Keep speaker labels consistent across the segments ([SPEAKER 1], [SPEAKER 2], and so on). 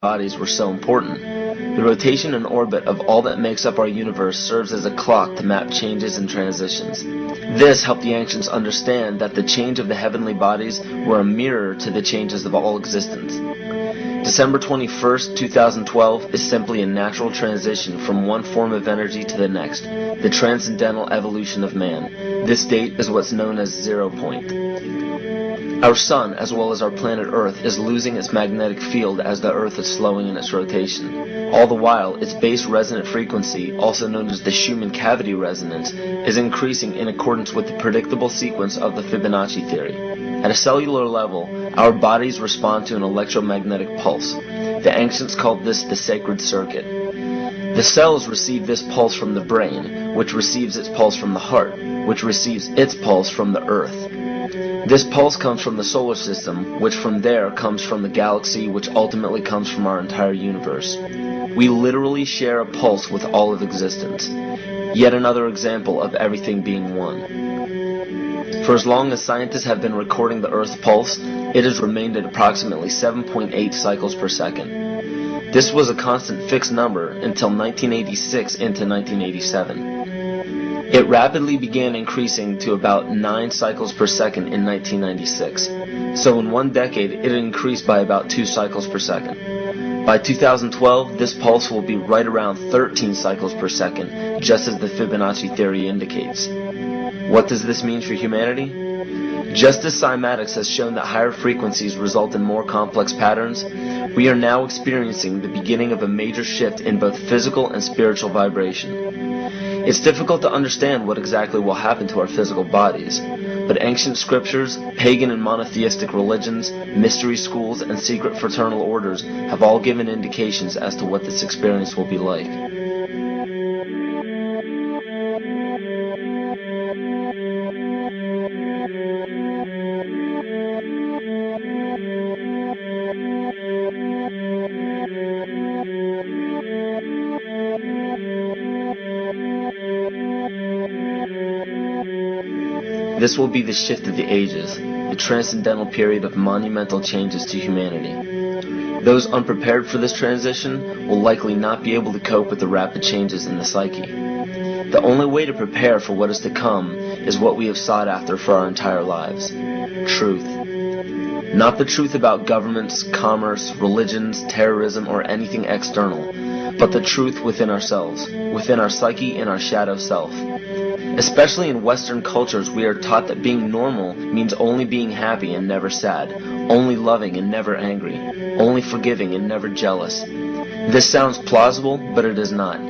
[SPEAKER 1] bodies were so important. The rotation and orbit of all that makes up our universe serves as a clock to map changes and transitions. This helped the ancients understand that the change of the heavenly bodies were a mirror to the changes of all existence. December 21st, 2012 is simply a natural transition from one form of energy to the next, the transcendental evolution of man. This date is what's known as 0 point. Our sun, as well as our planet Earth, is losing its magnetic field as the Earth is slowing in its rotation. All the while, its base resonant frequency, also known as the Schumann cavity resonance, is increasing in accordance with the predictable sequence of the Fibonacci theory. At a cellular level, our bodies respond to an electromagnetic pulse. The ancients called this the sacred circuit. The cells receive this pulse from the brain, which receives its pulse from the heart, which receives its pulse from the Earth. This pulse comes from the solar system, which from there comes from the galaxy, which ultimately comes from our entire universe. We literally share a pulse with all of existence. Yet another example of everything being one. For as long as scientists have been recording the Earth's pulse, it has remained at approximately 7.8 cycles per second. This was a constant fixed number until 1986 into 1987. It rapidly began increasing to about 9 cycles per second in 1996. So in one decade, it increased by about 2 cycles per second. By 2012, this pulse will be right around 13 cycles per second, just as the Fibonacci theory indicates. What does this mean for humanity? Just as cymatics has shown that higher frequencies result in more complex patterns, we are now experiencing the beginning of a major shift in both physical and spiritual vibration. It's difficult to understand what exactly will happen to our physical bodies, but ancient scriptures, pagan and monotheistic religions, mystery schools, and secret fraternal orders have all given indications as to what this experience will be like. This will be the shift of the ages, the transcendental period of monumental changes to humanity. Those unprepared for this transition will likely not be able to cope with the rapid changes in the psyche. The only way to prepare for what is to come is what we have sought after for our entire lives: truth. Not the truth about governments, commerce, religions, terrorism, or anything external, but the truth within ourselves, within our psyche and our shadow self. Especially in Western cultures, we are taught that being normal means only being happy and never sad, only loving and never angry, only forgiving and never jealous. This sounds plausible, but it is not.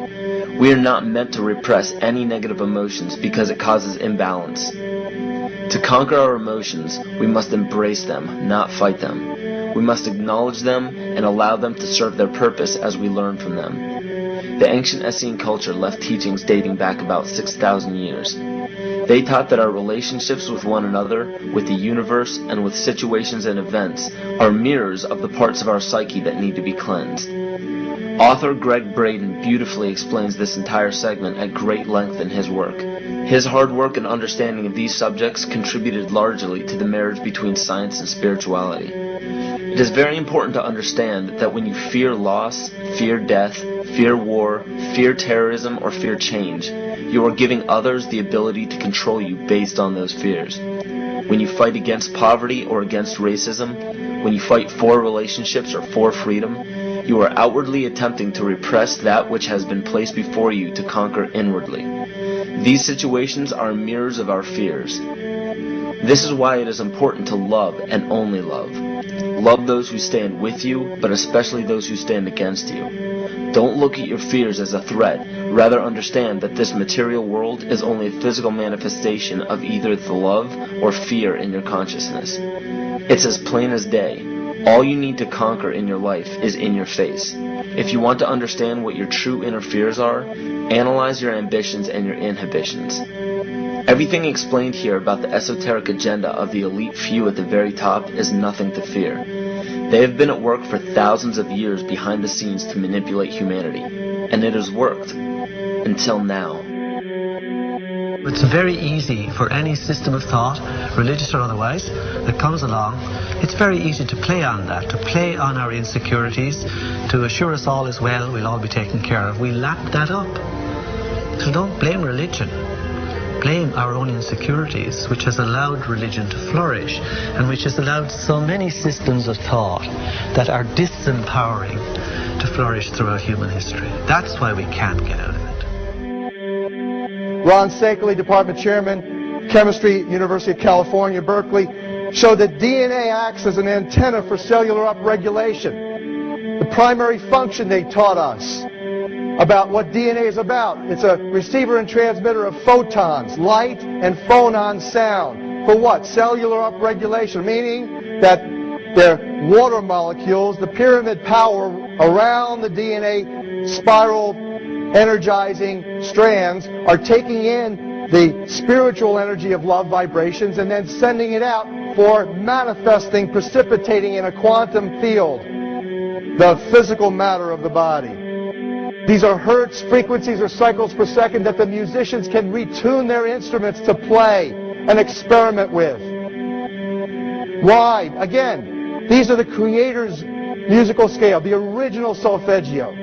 [SPEAKER 1] We are not meant to repress any negative emotions because it causes imbalance. To conquer our emotions, we must embrace them, not fight them. We must acknowledge them and allow them to serve their purpose as we learn from them. The ancient Essene culture left teachings dating back about 6,000 years. They taught that our relationships with one another, with the universe, and with situations and events are mirrors of the parts of our psyche that need to be cleansed. Author Greg Braden beautifully explains this entire segment at great length in his work. His hard work and understanding of these subjects contributed largely to the marriage between science and spirituality. It is very important to understand that when you fear loss, fear death, fear war, fear terrorism, or fear change, you are giving others the ability to control you based on those fears. When you fight against poverty or against racism, when you fight for relationships or for freedom, you are outwardly attempting to repress that which has been placed before you to conquer inwardly. These situations are mirrors of our fears. This is why it is important to love and only love. Love those who stand with you, but especially those who stand against you. Don't look at your fears as a threat. Rather understand that this material world is only a physical manifestation of either the love or fear in your consciousness. It's as plain as day. All you need to conquer in your life is in your face. If you want to understand what your true inner fears are, analyze your ambitions and your inhibitions. Everything explained here about the esoteric agenda of the elite few at the very top is nothing to fear. They have been at work for thousands of years behind the scenes to manipulate humanity, and it has worked. Until now.
[SPEAKER 2] It's very easy for any system of thought, religious or otherwise, that comes along. It's very easy to play on that, to play on our insecurities, to assure us all is well, we'll all be taken care of. We lap that up. So don't blame religion. Blame our own insecurities, which has allowed religion to flourish, and which has allowed so many systems of thought that are disempowering to flourish throughout human history. That's why we can't get out of it.
[SPEAKER 3] Ron Sankley, Department Chairman, Chemistry, University of California, Berkeley, showed that DNA acts as an antenna for cellular upregulation. The primary function they taught us about what DNA is about. It's a receiver and transmitter of photons, light, and phonon sound. For what? Cellular upregulation, meaning that their water molecules, the pyramid power around the DNA spiral energizing strands, are taking in the spiritual energy of love vibrations and then sending it out for manifesting, precipitating in a quantum field, the physical matter of the body. These are hertz, frequencies, or cycles per second that the musicians can retune their instruments to play and experiment with. Why? Again, these are the Creator's musical scale, the original solfeggio,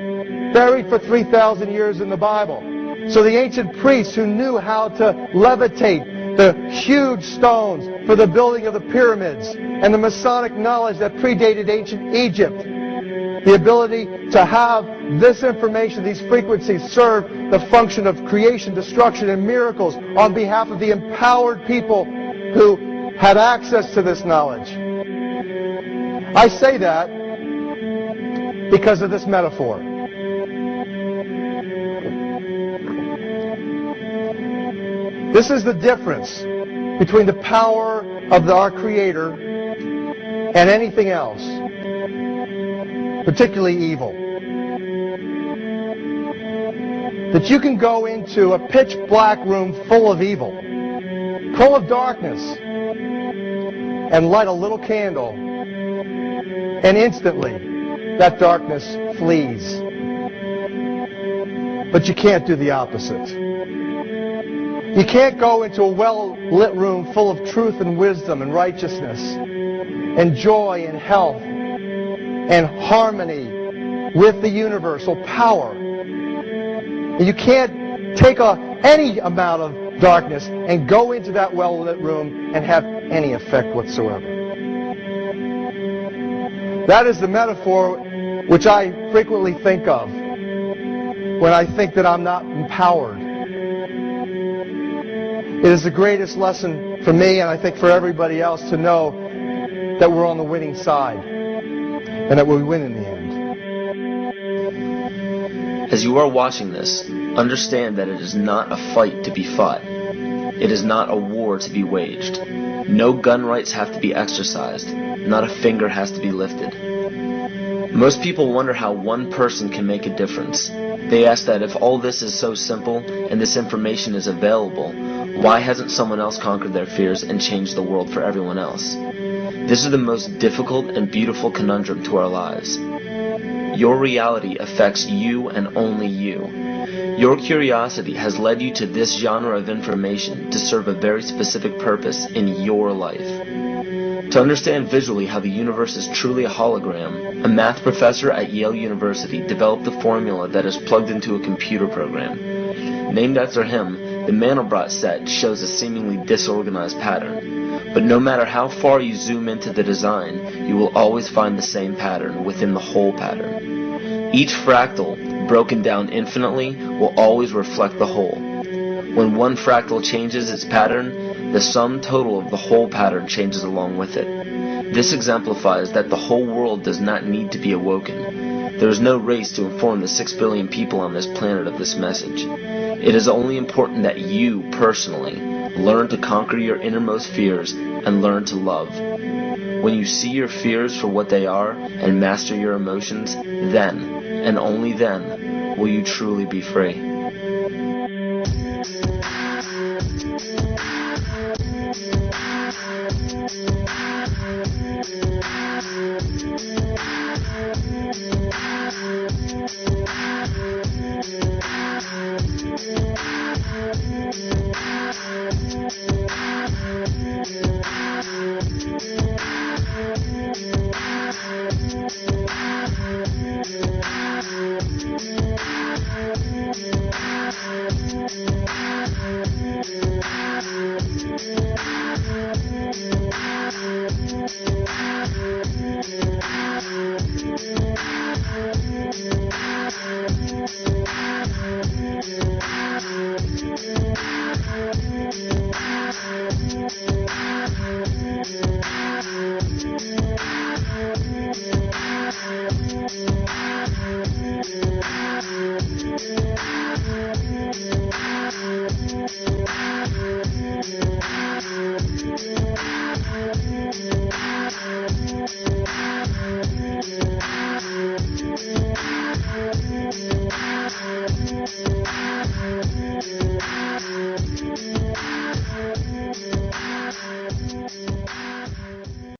[SPEAKER 3] buried for 3,000 years in the Bible. So the ancient priests who knew how to levitate the huge stones for the building of the pyramids, and the Masonic knowledge that predated ancient Egypt, the ability to have this information, these frequencies, serve the function of creation, destruction, and miracles on behalf of the empowered people who had access to this knowledge. I say that because of this metaphor. This is the difference between the power of our Creator and anything else, particularly evil. That you can go into a pitch black room full of evil, full of darkness, and light a little candle, and instantly that darkness flees. But you can't do the opposite. You can't go into a well-lit room full of truth and wisdom and righteousness and joy and health and harmony with the universal power. And you can't take any amount of darkness and go into that well-lit room and have any effect whatsoever. That is the metaphor which I frequently think of when I think that I'm not empowered. It is the greatest lesson for me, and I think for everybody else, to know that we're on the winning side and that we win in the end.
[SPEAKER 1] As you are watching this, understand that it is not a fight to be fought. It is not a war to be waged. No gun rights have to be exercised. Not a finger has to be lifted. Most people wonder how one person can make a difference. They ask that if all this is so simple and this information is available, why hasn't someone else conquered their fears and changed the world for everyone else? This is the most difficult and beautiful conundrum to our lives. Your reality affects you and only you. Your curiosity has led you to this genre of information to serve a very specific purpose in your life. To understand visually how the universe is truly a hologram, a math professor at Yale University developed a formula that is plugged into a computer program. Named after him, the Mandelbrot set shows a seemingly disorganized pattern. But no matter how far you zoom into the design, you will always find the same pattern within the whole pattern. Each fractal, broken down infinitely, will always reflect the whole. When one fractal changes its pattern, the sum total of the whole pattern changes along with it. This exemplifies that the whole world does not need to be awoken. There is no race to inform the 6 billion people on this planet of this message. It is only important that you, personally, learn to conquer your innermost fears and learn to love. When you see your fears for what they are and master your emotions, then, and only then, will you truly be free.